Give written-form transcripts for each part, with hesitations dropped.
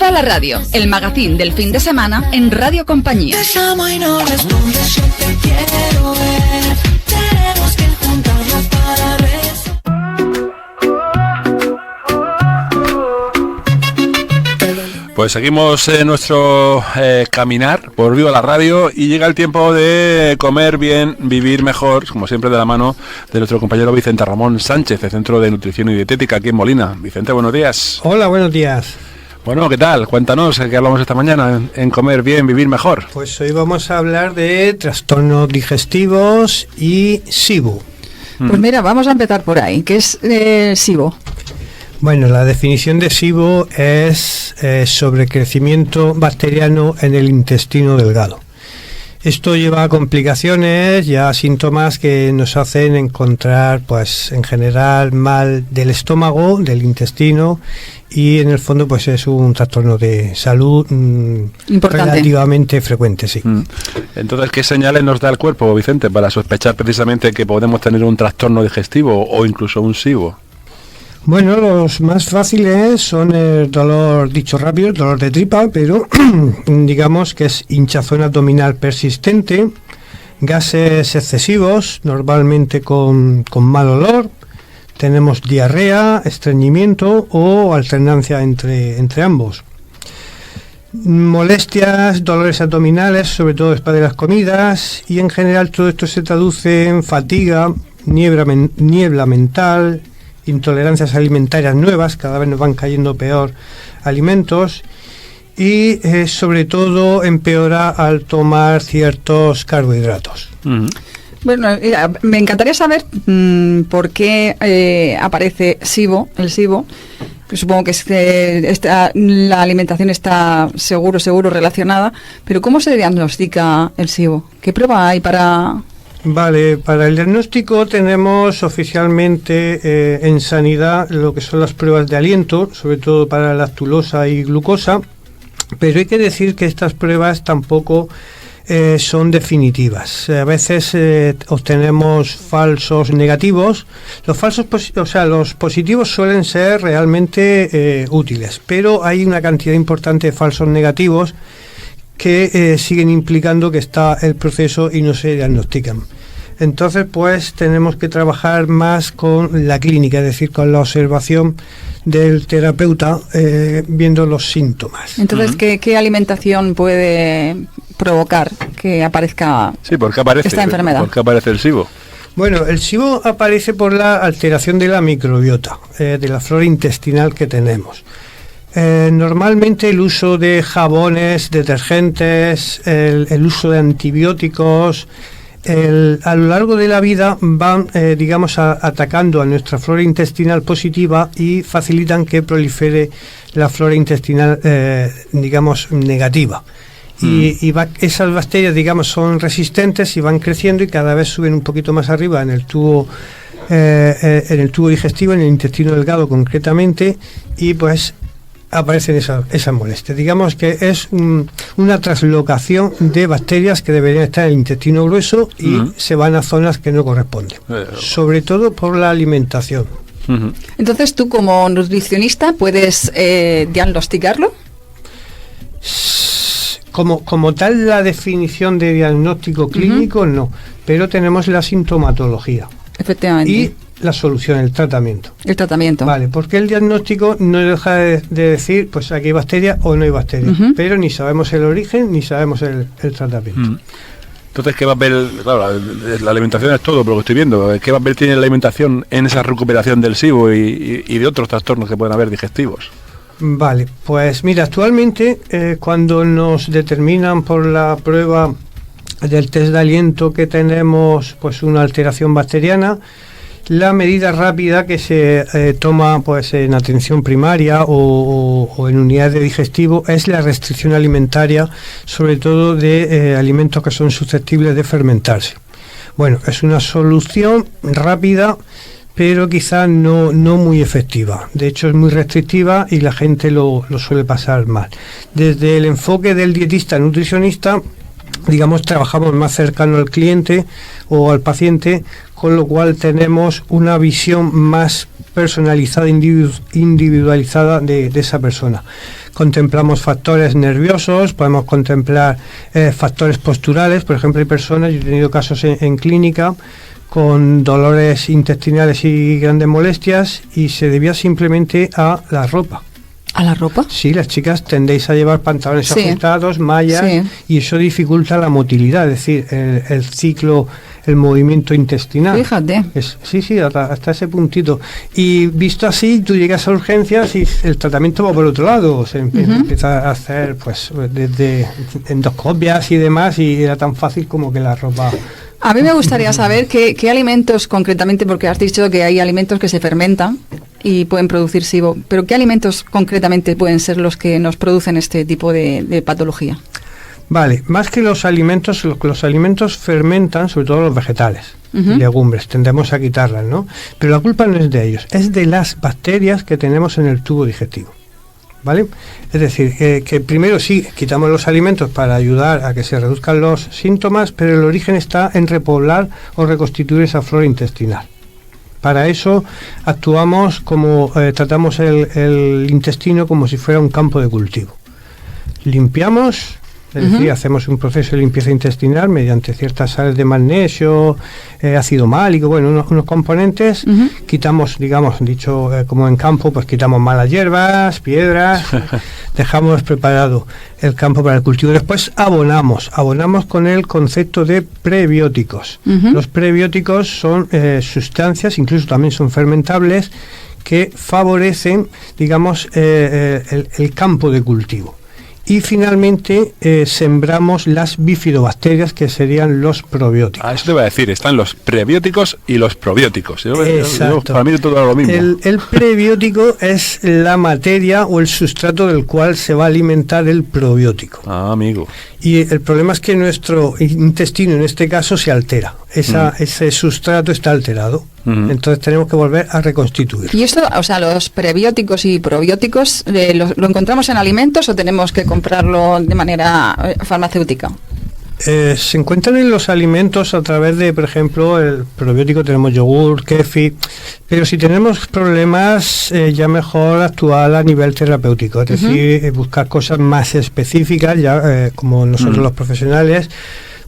Viva la radio, el magazín del fin de semana en Radio Compañía. Te llamo y no respondes, yo te quiero ver. Tenemos que juntarnos para Pues seguimos nuestro caminar por Viva la Radio y llega el tiempo de comer bien, vivir mejor, como siempre de la mano de nuestro compañero Vicente Ramón Sánchez, del Centro de Nutrición y Dietética aquí en Molina. Vicente, buenos días. Hola, buenos días. Bueno, ¿qué tal? Cuéntanos, ¿qué hablamos esta mañana en comer bien, vivir mejor? Pues hoy vamos a hablar de trastornos digestivos y SIBO. Pues mira, vamos a empezar por ahí. ¿Qué es SIBO? Bueno, la definición de SIBO es sobrecrecimiento bacteriano en el intestino delgado. Esto lleva a complicaciones y a síntomas que nos hacen encontrar, pues en general, mal del estómago, del intestino, y en el fondo pues es un trastorno de salud relativamente frecuente, sí. Entonces, ¿qué señales nos da el cuerpo, Vicente, para sospechar precisamente que podemos tener un trastorno digestivo o incluso un SIBO? Bueno, los más fáciles son el dolor, dicho rápido, el dolor de tripa, pero digamos que es hinchazón abdominal persistente, gases excesivos, normalmente con mal olor, tenemos diarrea, estreñimiento o alternancia entre ambos. Molestias, dolores abdominales, sobre todo después de las comidas, y en general todo esto se traduce en fatiga, niebla mental, intolerancias alimentarias nuevas, cada vez nos van cayendo peor alimentos, y sobre todo empeora al tomar ciertos carbohidratos. Bueno, me encantaría saber por qué aparece SIBO, el SIBO. Supongo que la alimentación está seguro relacionada, pero ¿cómo se diagnostica el SIBO? ¿Qué prueba hay para...? Vale, para el diagnóstico tenemos oficialmente en sanidad lo que son las pruebas de aliento, sobre todo para lactulosa y glucosa, pero hay que decir que estas pruebas tampoco son definitivas. A veces obtenemos falsos negativos. Los positivos suelen ser realmente útiles, pero hay una cantidad importante de falsos negativos que siguen implicando que está el proceso y no se diagnostican. Entonces, pues tenemos que trabajar más con la clínica, es decir, con la observación del terapeuta, viendo los síntomas. Entonces, ¿qué alimentación puede provocar que aparezca esta enfermedad? ¿Por qué aparece el SIBO? Bueno, el SIBO aparece por la alteración de la microbiota, de la flora intestinal que tenemos. Normalmente el uso de jabones, detergentes, el uso de antibióticos, a lo largo de la vida van, atacando a nuestra flora intestinal positiva y facilitan que prolifere la flora intestinal, negativa. Y esas bacterias, son resistentes y van creciendo y cada vez suben un poquito más arriba en el tubo digestivo, en el intestino delgado concretamente, y pues aparecen esas molestias. Digamos que es una traslocación de bacterias que deberían estar en el intestino grueso y se van a zonas que no corresponden, sobre todo por la alimentación. Entonces, tú como nutricionista puedes diagnosticarlo. Como tal, la definición de diagnóstico clínico no, pero tenemos la sintomatología. Efectivamente. Y la solución, el tratamiento. El tratamiento. Vale, porque el diagnóstico no deja de decir, pues aquí hay bacteria o no hay bacteria, pero ni sabemos el origen ni sabemos el tratamiento. Entonces, ¿qué papel? Claro, la alimentación es todo, por lo que estoy viendo. ¿Qué papel tiene la alimentación en esa recuperación del SIBO y de otros trastornos que pueden haber digestivos? Vale, pues mira, actualmente cuando nos determinan por la prueba del test de aliento que tenemos pues una alteración bacteriana, la medida rápida que se toma pues en atención primaria o en unidades de digestivo es la restricción alimentaria, sobre todo de alimentos que son susceptibles de fermentarse. Bueno, es una solución rápida, pero quizás no muy efectiva. De hecho, es muy restrictiva y la gente lo suele pasar mal. Desde el enfoque del dietista nutricionista, trabajamos más cercano al cliente o al paciente con lo cual tenemos una visión más personalizada, individualizada de esa persona. Contemplamos factores nerviosos, podemos contemplar factores posturales. Por ejemplo, hay personas, yo he tenido casos en clínica con dolores intestinales y grandes molestias, y se debía simplemente a la ropa. ¿A la ropa? Sí, las chicas tendéis a llevar pantalones Sí. ajustados, mallas, Sí. y eso dificulta la motilidad, es decir, el ciclo, el movimiento intestinal. Fíjate. Sí, hasta ese puntito. Y visto así, tú llegas a urgencias y el tratamiento va por otro lado. Se empieza a hacer, pues, desde endoscopias y demás, y era tan fácil como que la ropa... A mí me gustaría saber qué alimentos concretamente, porque has dicho que hay alimentos que se fermentan y pueden producir SIBO, pero ¿qué alimentos concretamente pueden ser los que nos producen este tipo de patología? Vale, más que los alimentos fermentan, sobre todo los vegetales, legumbres, tendemos a quitarlas, ¿no? Pero la culpa no es de ellos, es de las bacterias que tenemos en el tubo digestivo, ¿vale? Es decir, que primero sí, quitamos los alimentos para ayudar a que se reduzcan los síntomas, pero el origen está en repoblar o reconstituir esa flora intestinal. Para eso actuamos como, tratamos el intestino como si fuera un campo de cultivo. Limpiamos, es decir, hacemos un proceso de limpieza intestinal mediante ciertas sales de magnesio, ácido málico, bueno, unos componentes. Quitamos, digamos, dicho como en campo, pues quitamos malas hierbas, piedras, dejamos preparado el campo para el cultivo. Después abonamos con el concepto de prebióticos. Los prebióticos son sustancias, incluso también son fermentables, que favorecen, digamos, el campo de cultivo. Y finalmente sembramos las bifidobacterias, que serían los probióticos. Eso te iba a decir, están los prebióticos y los probióticos. Exacto. Para mí todo es lo mismo. El prebiótico es la materia o el sustrato del cual se va a alimentar el probiótico. Ah, amigo. Y el problema es que nuestro intestino, en este caso, se altera. Ese sustrato está alterado. Entonces tenemos que volver a reconstituir. ¿Y esto, o sea, los prebióticos y probióticos, lo encontramos en alimentos o tenemos que comprarlo de manera farmacéutica? Se encuentran en los alimentos a través de, por ejemplo, el probiótico, tenemos yogur, kéfir, pero si tenemos problemas, ya mejor actuar a nivel terapéutico, es decir, buscar cosas más específicas, ya como nosotros los profesionales,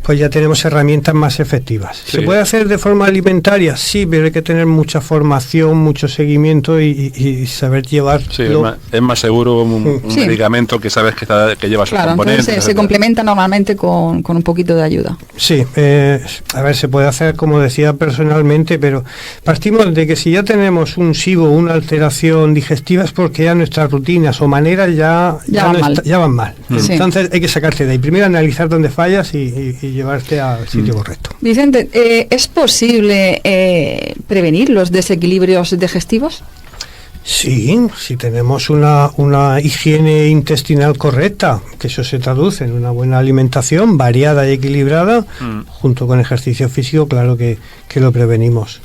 pues ya tenemos herramientas más efectivas. Sí. ¿Se puede hacer de forma alimentaria? Sí, pero hay que tener mucha formación, mucho seguimiento y saber llevar. Sí, es más seguro un medicamento que sabes que lleva sus componentes. Entonces se complementa normalmente con un poquito de ayuda. Sí, a ver, se puede hacer, como decía, personalmente, pero partimos de que si ya tenemos un SIBO, una alteración digestiva, es porque ya nuestras rutinas o maneras ya van mal. Sí. Entonces hay que sacarte de ahí. Primero analizar dónde fallas y llevarte al sitio correcto. Vicente, ¿es posible prevenir los desequilibrios digestivos? Sí, si tenemos una higiene intestinal correcta, que eso se traduce en una buena alimentación variada y equilibrada, junto con ejercicio físico, claro que lo prevenimos.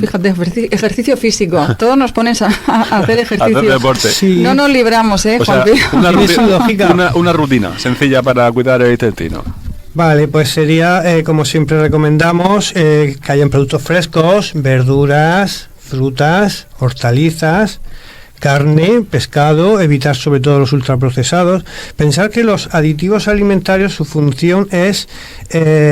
Fíjate, ejercicio físico. Todos nos ponen a hacer ejercicio. Hacer deporte. Sí. No nos libramos, O sea, Juanpi. una, Tiene su lógica. una rutina sencilla para cuidar el intestino. Vale, pues sería, como siempre recomendamos, que hayan productos frescos, verduras, frutas, hortalizas, carne, pescado, evitar sobre todo los ultraprocesados. Pensar que los aditivos alimentarios, su función es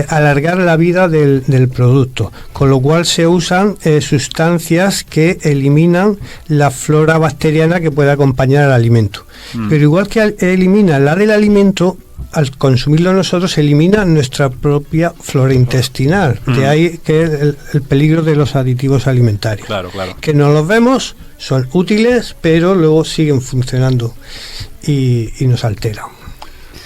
alargar la vida del producto, con lo cual se usan sustancias que eliminan la flora bacteriana que puede acompañar al alimento. Pero igual que elimina la del alimento, al consumirlo nosotros se elimina nuestra propia flora intestinal. De ahí que el peligro de los aditivos alimentarios. Claro. Que no los vemos, son útiles, pero luego siguen funcionando y nos alteran.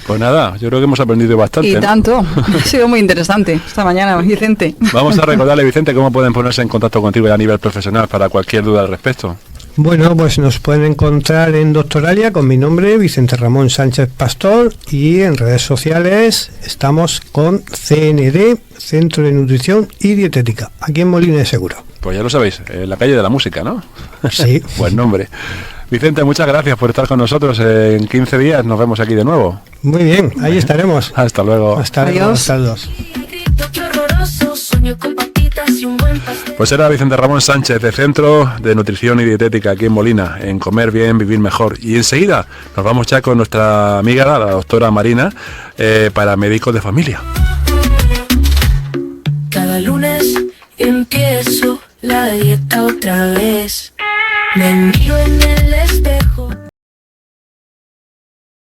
Pues nada, yo creo que hemos aprendido bastante. Y tanto. Ha sido muy interesante esta mañana, Vicente. Vamos a recordarle, Vicente, cómo pueden ponerse en contacto contigo a nivel profesional para cualquier duda al respecto. Bueno, pues nos pueden encontrar en Doctoralia con mi nombre, Vicente Ramón Sánchez Pastor, y en redes sociales estamos con CND, Centro de Nutrición y Dietética, aquí en Molina de Seguro. Pues ya lo sabéis, en la calle de la música, ¿no? Sí. Buen nombre. Vicente, muchas gracias por estar con nosotros. En 15 días nos vemos aquí de nuevo. Muy bien, ahí estaremos. Hasta luego. Hasta luego. Adiós. Hasta los. Grito, qué horroroso, sueño con patitas y un buen pastel. Pues era Vicente Ramón Sánchez, de Centro de Nutrición y Dietética aquí en Molina, en Comer Bien, Vivir Mejor. Y enseguida nos vamos ya con nuestra amiga, la doctora Marina, para médicos de familia. Cada lunes empiezo la dieta otra vez. Me miro en el